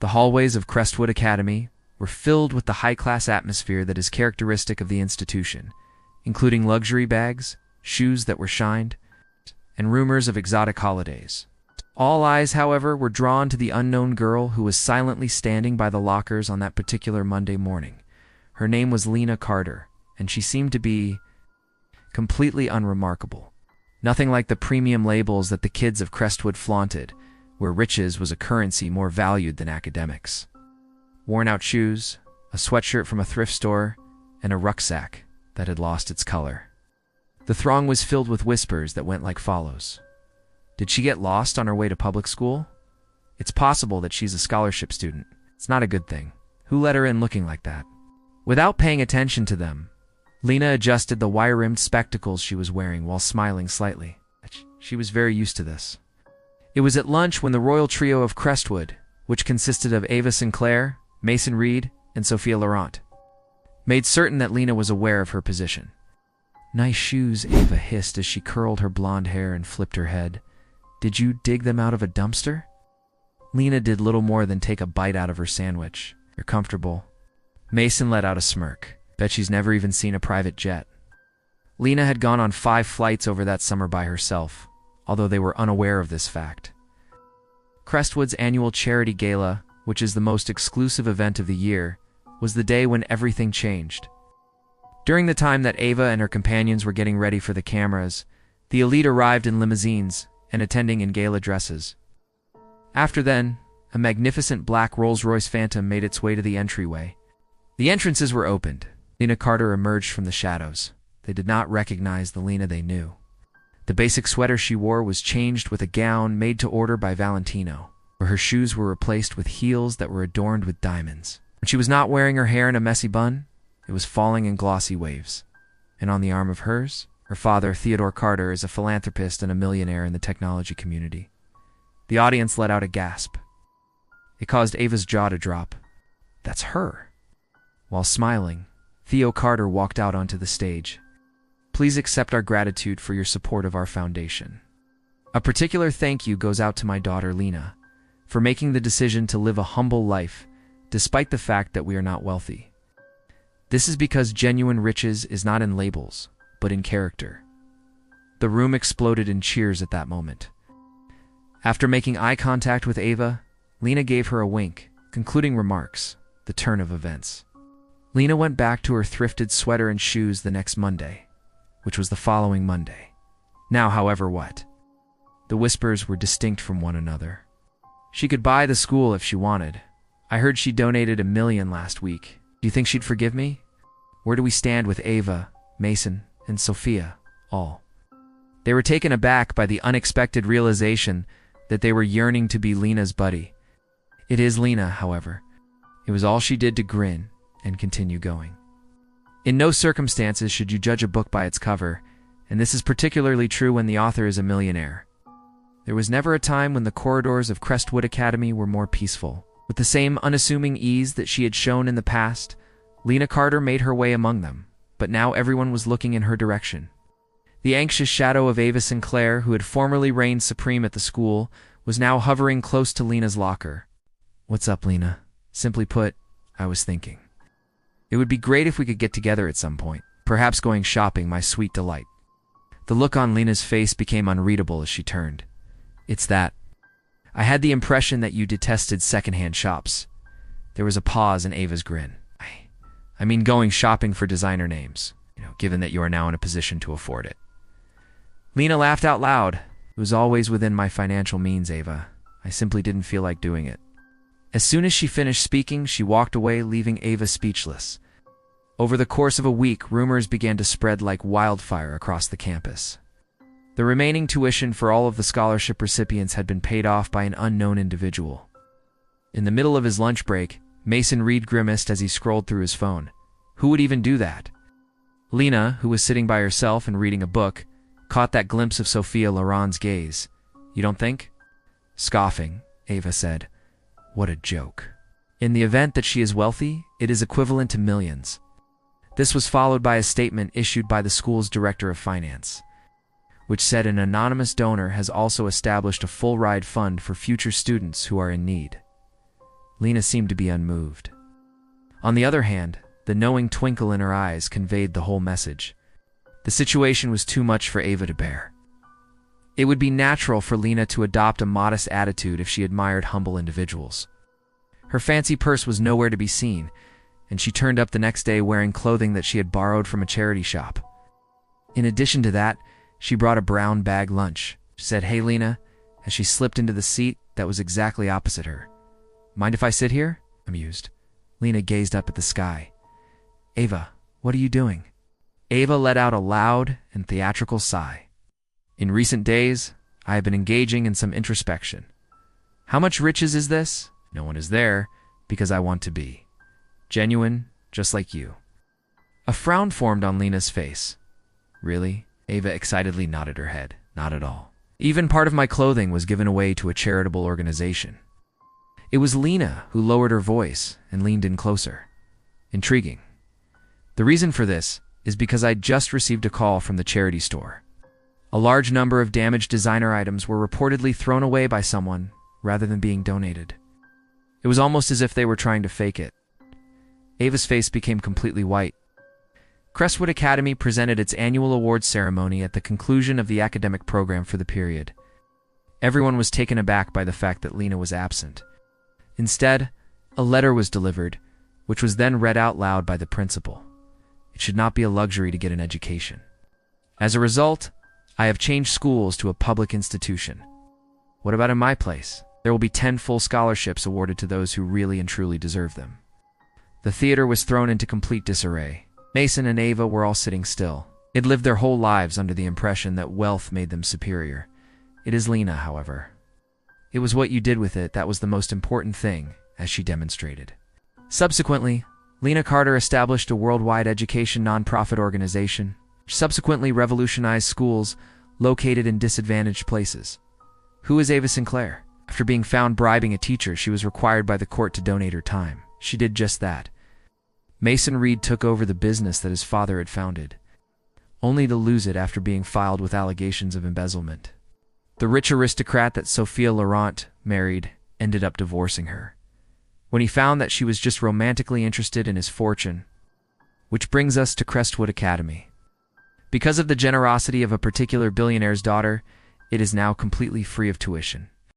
The hallways of Crestwood Academy were filled with the high-class atmosphere that is characteristic of the institution, including luxury bags, shoes that were shined, and rumors of exotic holidays. All eyes, however, were drawn to the unknown girl who was silently standing by the lockers on that particular Monday morning. Her name was Lena Carter, and she seemed to be completely unremarkable. Nothing like the premium labels that the kids of Crestwood flaunted, where riches was a currency more valued than academics. Worn-out shoes, a sweatshirt from a thrift store, and a rucksack that had lost its color. The throng was filled with whispers that went like follows. Did she get lost on her way to public school? It's possible that she's a scholarship student. It's not a good thing. Who let her in looking like that? Without paying attention to them, Lena adjusted the wire-rimmed spectacles she was wearing while smiling slightly. She was very used to this. It was at lunch when the royal trio of Crestwood, which consisted of Ava Sinclair, Mason Reed, and Sophia Laurent, made certain that Lena was aware of her position. "Nice shoes," Ava hissed as she curled her blonde hair and flipped her head. "Did you dig them out of a dumpster?" Lena did little more than take a bite out of her sandwich. "You're comfortable." Mason let out a smirk. "Bet she's never even seen a private jet." Lena had gone on 5 flights over that summer by herself, although they were unaware of this fact. Crestwood's annual charity gala, which is the most exclusive event of the year, was the day when everything changed. During the time that Ava and her companions were getting ready for the cameras, the elite arrived in limousines and attending in gala dresses. After then, a magnificent black Rolls-Royce Phantom made its way to the entryway. The entrances were opened. Lena Carter emerged from the shadows. They did not recognize the Lena they knew. The basic sweater she wore was changed with a gown made to order by Valentino, where her shoes were replaced with heels that were adorned with diamonds. When she was not wearing her hair in a messy bun, it was falling in glossy waves. And on the arm of hers, her father, Theodore Carter, is a philanthropist and a millionaire in the technology community. The audience let out a gasp. It caused Ava's jaw to drop. That's her. While smiling, Theo Carter walked out onto the stage. "Please accept our gratitude for your support of our foundation. A particular thank you goes out to my daughter Lena for making the decision to live a humble life despite the fact that we are not wealthy. This is because genuine riches is not in labels, but in character." The room exploded in cheers at that moment. After making eye contact with Ava, Lena gave her a wink, concluding remarks, the turn of events. Lena went back to her thrifted sweater and shoes the next Monday, which was the following Monday. Now, however, what? The whispers were distinct from one another. She could buy the school if she wanted. I heard she donated $1 million last week. Do you think she'd forgive me? Where do we stand with Ava, Mason, and Sophia, all? They were taken aback by the unexpected realization that they were yearning to be Lena's buddy. It is Lena, however. It was all she did to grin and continue going. In no circumstances should you judge a book by its cover, and this is particularly true when the author is a millionaire. There was never a time when the corridors of Crestwood Academy were more peaceful. With the same unassuming ease that she had shown in the past, Lena Carter made her way among them, but now everyone was looking in her direction. The anxious shadow of Ava Sinclair, who had formerly reigned supreme at the school, was now hovering close to Lena's locker. "What's up, Lena? Simply put, I was thinking. It would be great if we could get together at some point, perhaps going shopping, my sweet delight." The look on Lena's face became unreadable as she turned. "It's that. I had the impression that you detested secondhand shops." There was a pause in Ava's grin. I mean going shopping for designer names, given that you are now in a position to afford it." Lena laughed out loud. "It was always within my financial means, Ava. I simply didn't feel like doing it." As soon as she finished speaking, she walked away, leaving Ava speechless. Over the course of a week, rumors began to spread like wildfire across the campus. The remaining tuition for all of the scholarship recipients had been paid off by an unknown individual. In the middle of his lunch break, Mason Reed grimaced as he scrolled through his phone. Who would even do that? Lena, who was sitting by herself and reading a book, caught that glimpse of Sophia Laurent's gaze. "You don't think?" Scoffing, Ava said, "What a joke. In the event that she is wealthy, it is equivalent to millions." This was followed by a statement issued by the school's director of finance, which said an anonymous donor has also established a full-ride fund for future students who are in need. Lena seemed to be unmoved. On the other hand, the knowing twinkle in her eyes conveyed the whole message. The situation was too much for Ava to bear. It would be natural for Lena to adopt a modest attitude if she admired humble individuals. Her fancy purse was nowhere to be seen, and she turned up the next day wearing clothing that she had borrowed from a charity shop. In addition to that, she brought a brown bag lunch. She said, "Hey, Lena," as she slipped into the seat that was exactly opposite her. "Mind if I sit here?" Amused. Lena gazed up at the sky. "Ava, what are you doing?" Ava let out a loud and theatrical sigh. "In recent days, I have been engaging in some introspection. How much riches is this? No one is there, because I want to be. Genuine, just like you." A frown formed on Lena's face. "Really?" Ava excitedly nodded her head. "Not at all. Even part of my clothing was given away to a charitable organization." It was Lena who lowered her voice and leaned in closer. "Intriguing. The reason for this is because I'd just received a call from the charity store. A large number of damaged designer items were reportedly thrown away by someone rather than being donated. It was almost as if they were trying to fake it." Ava's face became completely white. Crestwood Academy presented its annual awards ceremony at the conclusion of the academic program for the period. Everyone was taken aback by the fact that Lena was absent. Instead, a letter was delivered, which was then read out loud by the principal. It should not be a luxury to get an education. As a result, I have changed schools to a public institution. What about in my place? There will be 10 full scholarships awarded to those who really and truly deserve them. The theater was thrown into complete disarray. Mason and Ava were all sitting still. They'd lived their whole lives under the impression that wealth made them superior. It is Lena, however. It was what you did with it that was the most important thing, as she demonstrated. Subsequently, Lena Carter established a worldwide education nonprofit organization, which subsequently revolutionized schools located in disadvantaged places. Who is Ava Sinclair? After being found bribing a teacher, she was required by the court to donate her time. She did just that. Mason Reed took over the business that his father had founded, only to lose it after being filed with allegations of embezzlement. The rich aristocrat that Sophia Laurent married ended up divorcing her, when he found that she was just romantically interested in his fortune. Which brings us to Crestwood Academy. Because of the generosity of a particular billionaire's daughter, it is now completely free of tuition.